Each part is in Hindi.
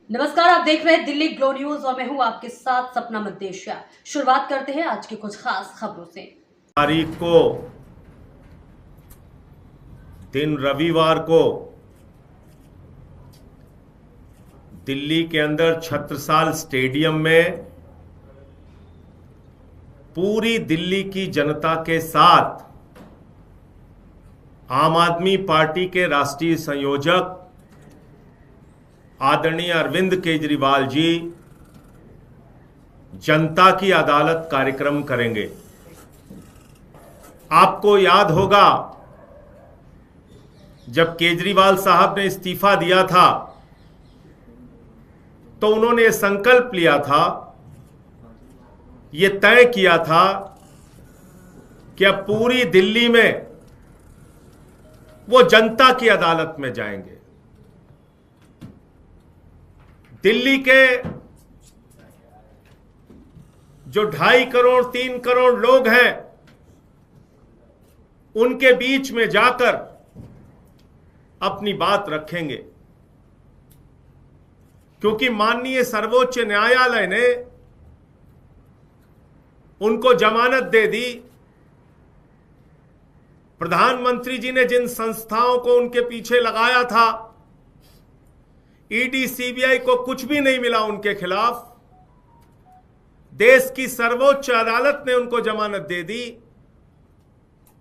नमस्कार, आप देख रहे हैं दिल्ली ग्लो न्यूज और मैं हूं आपके साथ सपना मद्देशिया। शुरुआत करते हैं आज की कुछ खास खबरों से। तारीख को दिन रविवार को दिल्ली के अंदर छत्रसाल स्टेडियम में पूरी दिल्ली की जनता के साथ आम आदमी पार्टी के राष्ट्रीय संयोजक आदरणीय अरविंद केजरीवाल जी जनता की अदालत कार्यक्रम करेंगे। आपको याद होगा जब केजरीवाल साहब ने इस्तीफा दिया था तो उन्होंने संकल्प लिया था, यह तय किया था कि अब पूरी दिल्ली में वो जनता की अदालत में जाएंगे। दिल्ली के जो 2.5 करोड़ 3 करोड़ लोग हैं उनके बीच में जाकर अपनी बात रखेंगे, क्योंकि माननीय सर्वोच्च न्यायालय ने उनको जमानत दे दी। प्रधानमंत्री जी ने जिन संस्थाओं को उनके पीछे लगाया था, ईडी सीबीआई को कुछ भी नहीं मिला उनके खिलाफ। देश की सर्वोच्च अदालत ने उनको जमानत दे दी।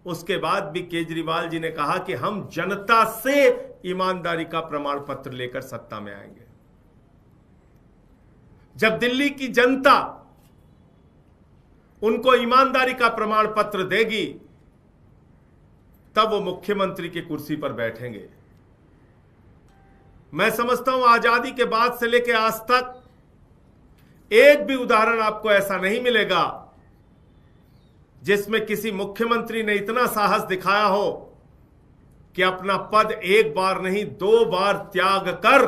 उसके बाद भी केजरीवाल जी ने कहा कि हम जनता से ईमानदारी का प्रमाण पत्र लेकर सत्ता में आएंगे। जब दिल्ली की जनता उनको ईमानदारी का प्रमाण पत्र देगी तब वो मुख्यमंत्री की कुर्सी पर बैठेंगे। मैं समझता हूं आजादी के बाद से लेकर आज तक एक भी उदाहरण आपको ऐसा नहीं मिलेगा जिसमें किसी मुख्यमंत्री ने इतना साहस दिखाया हो कि अपना पद एक बार नहीं 2 बार त्याग कर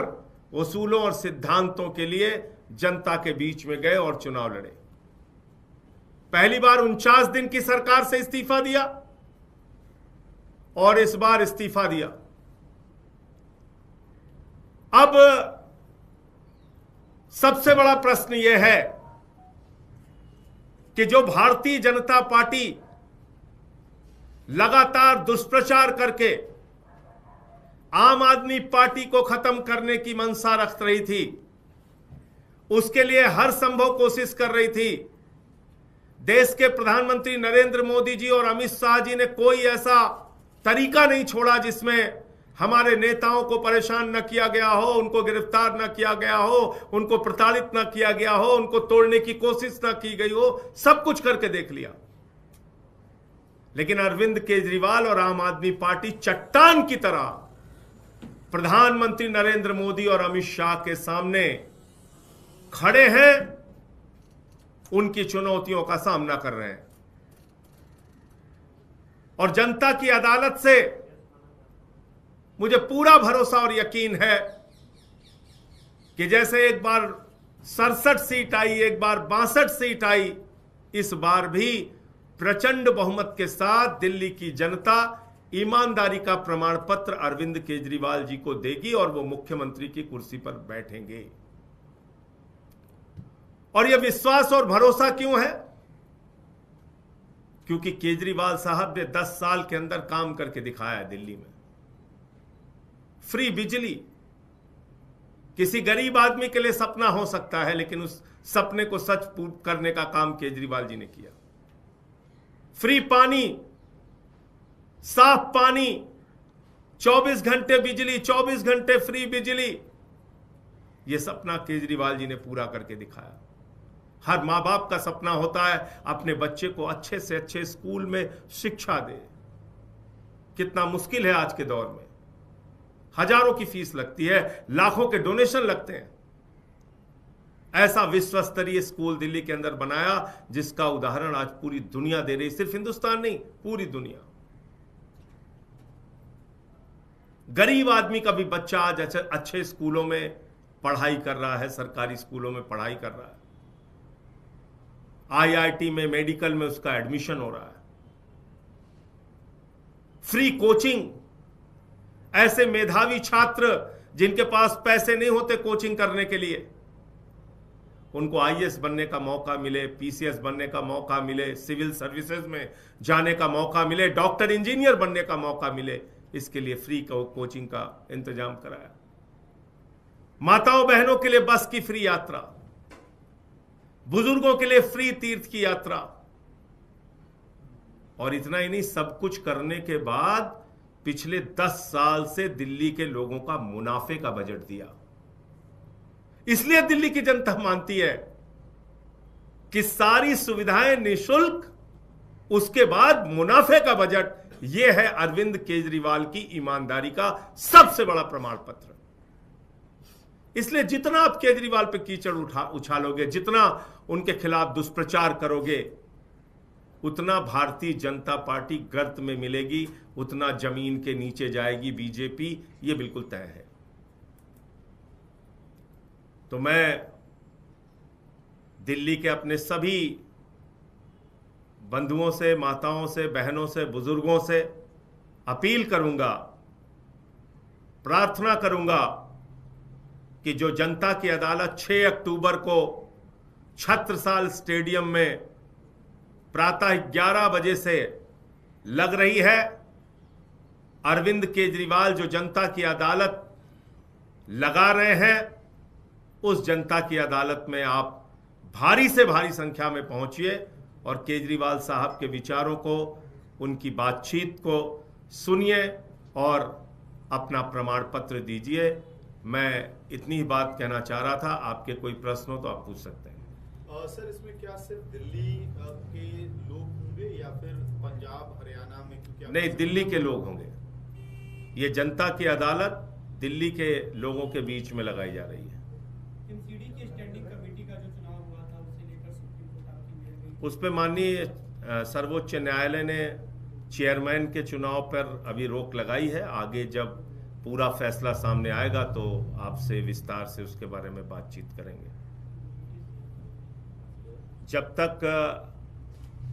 उसूलों और सिद्धांतों के लिए जनता के बीच में गए और चुनाव लड़े। पहली बार 49 दिन की सरकार से इस्तीफा दिया और इस बार इस्तीफा दिया। अब सबसे बड़ा प्रश्न यह है कि जो भारतीय जनता पार्टी लगातार दुष्प्रचार करके आम आदमी पार्टी को खत्म करने की मंशा रख रही थी, उसके लिए हर संभव कोशिश कर रही थी। देश के प्रधानमंत्री नरेंद्र मोदी जी और अमित शाह जी ने कोई ऐसा तरीका नहीं छोड़ा जिसमें हमारे नेताओं को परेशान न किया गया हो, उनको गिरफ्तार न किया गया हो, उनको प्रताड़ित न किया गया हो, उनको तोड़ने की कोशिश न की गई हो। सब कुछ करके देख लिया, लेकिन अरविंद केजरीवाल और आम आदमी पार्टी चट्टान की तरह प्रधानमंत्री नरेंद्र मोदी और अमित शाह के सामने खड़े हैं, उनकी चुनौतियों का सामना कर रहे हैं। और जनता की अदालत से मुझे पूरा भरोसा और यकीन है कि जैसे एक बार 67 सीट आई, एक बार 62 सीट आई, इस बार भी प्रचंड बहुमत के साथ दिल्ली की जनता ईमानदारी का प्रमाण पत्र अरविंद केजरीवाल जी को देगी और वो मुख्यमंत्री की कुर्सी पर बैठेंगे। और यह विश्वास और भरोसा क्यों है? क्योंकि केजरीवाल साहब ने 10 साल के अंदर काम करके दिखाया है। दिल्ली में फ्री बिजली किसी गरीब आदमी के लिए सपना हो सकता है, लेकिन उस सपने को सच करने का काम केजरीवाल जी ने किया। फ्री पानी, साफ पानी, 24 घंटे बिजली, 24 घंटे फ्री बिजली, यह सपना केजरीवाल जी ने पूरा करके दिखाया। हर मां बाप का सपना होता है अपने बच्चे को अच्छे से अच्छे स्कूल में शिक्षा दे। कितना मुश्किल है आज के दौर में, हजारों की फीस लगती है, लाखों के डोनेशन लगते हैं। ऐसा विश्व स्तरीय स्कूल दिल्ली के अंदर बनाया जिसका उदाहरण आज पूरी दुनिया दे रही, सिर्फ हिंदुस्तान नहीं, पूरी दुनिया। गरीब आदमी का भी बच्चा आज अच्छे स्कूलों में पढ़ाई कर रहा है, सरकारी स्कूलों में पढ़ाई कर रहा है। आईआईटी में, मेडिकल में उसका एडमिशन हो रहा है। फ्री कोचिंग, ऐसे मेधावी छात्र जिनके पास पैसे नहीं होते कोचिंग करने के लिए, उनको आईएएस बनने का मौका मिले, पीसीएस बनने का मौका मिले, सिविल सर्विसेज में जाने का मौका मिले, डॉक्टर इंजीनियर बनने का मौका मिले, इसके लिए फ्री कोचिंग का इंतजाम कराया। माताओं बहनों के लिए बस की फ्री यात्रा, बुजुर्गों के लिए फ्री तीर्थ की यात्रा। और इतना ही नहीं, सब कुछ करने के बाद पिछले 10 साल से दिल्ली के लोगों का मुनाफे का बजट दिया। इसलिए दिल्ली की जनता मानती है कि सारी सुविधाएं निशुल्क, उसके बाद मुनाफे का बजट, यह है अरविंद केजरीवाल की ईमानदारी का सबसे बड़ा प्रमाण पत्र। इसलिए जितना आप केजरीवाल पे कीचड़ उछालोगे, जितना उनके खिलाफ दुष्प्रचार करोगे, उतना भारतीय जनता पार्टी गर्त में मिलेगी, उतना जमीन के नीचे जाएगी बीजेपी, ये बिल्कुल तय है। तो मैं दिल्ली के अपने सभी बंधुओं से, माताओं से, बहनों से, बुजुर्गों से अपील करूंगा, प्रार्थना करूंगा कि जो जनता की अदालत 6 अक्टूबर को छत्रसाल स्टेडियम में प्रातः 11 बजे से लग रही है, अरविंद केजरीवाल जो जनता की अदालत लगा रहे हैं, उस जनता की अदालत में आप भारी से भारी संख्या में पहुंचिए और केजरीवाल साहब के विचारों को, उनकी बातचीत को सुनिए और अपना प्रमाण पत्र दीजिए। मैं इतनी ही बात कहना चाह रहा था। आपके कोई प्रश्न हो तो आप पूछ सकते हैं। सर, इसमें क्या सिर्फ दिल्ली के लोग होंगे या फिर पंजाब, हरियाणा में? क्योंकि नहीं, दिल्ली के लोग होंगे। ये जनता की अदालत दिल्ली के लोगों के बीच में लगाई जा रही है। एमसीडी की स्टैंडिंग कमेटी का जो चुनाव हुआ था, उसे लेकर सुप्रीम कोर्ट आपकी मिल गई, उस पर माननीय सर्वोच्च न्यायालय ने चेयरमैन के चुनाव पर अभी रोक लगाई है। आगे जब पूरा फैसला सामने आएगा तो आपसे विस्तार से उसके बारे में बातचीत करेंगे। जब तक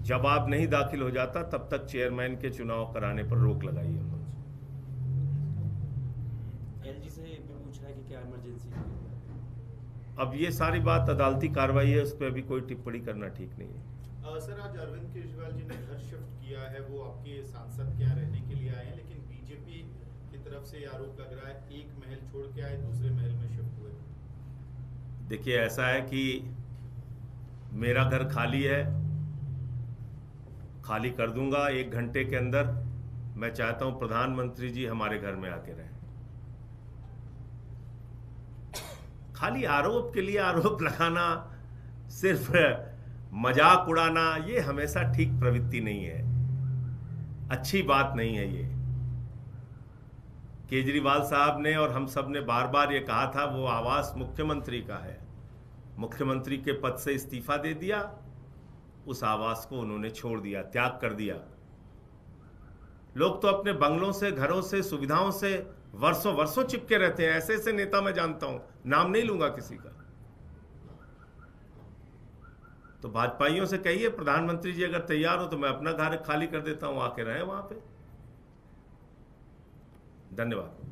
जवाब नहीं दाखिल हो जाता तब तक चेयरमैन के चुनाव कराने पर रोक लगाई है उन्होंने। एलजी से भी पूछ रहा है कि क्या इमरजेंसी? अब ये सारी बात अदालती कार्रवाई है, उस पर अभी कोई टिप्पणी करना ठीक नहीं है। सर, आज अरविंद केजरीवाल जी ने घर शिफ्ट किया है, वो आपके सांसद क्या रहने के लिए आए हैं, लेकिन बीजेपी की तरफ से आरोप लग रहा है एक महल छोड़ के आए, दूसरे महल में शिफ्ट हुए। देखिए, ऐसा है कि मेरा घर खाली है, खाली कर दूंगा 1 घंटे के अंदर। मैं चाहता हूं प्रधानमंत्री जी हमारे घर में आके रहें। खाली आरोप के लिए आरोप लगाना, सिर्फ मजाक उड़ाना, ये हमेशा ठीक प्रवृत्ति नहीं है, अच्छी बात नहीं है ये। केजरीवाल साहब ने और हम सब ने बार बार ये कहा था, वो आवास मुख्यमंत्री का है, मुख्यमंत्री के पद से इस्तीफा दे दिया, उस आवास को उन्होंने छोड़ दिया, त्याग कर दिया। लोग तो अपने बंगलों से, घरों से, सुविधाओं से वर्षों वर्षों चिपके रहते हैं। ऐसे ऐसे नेता मैं जानता हूं, नाम नहीं लूंगा किसी का। तो भाजपाइयों से कहिए, प्रधानमंत्री जी अगर तैयार हो तो मैं अपना घर खाली कर देता हूं, आके रहें वहां पे। धन्यवाद।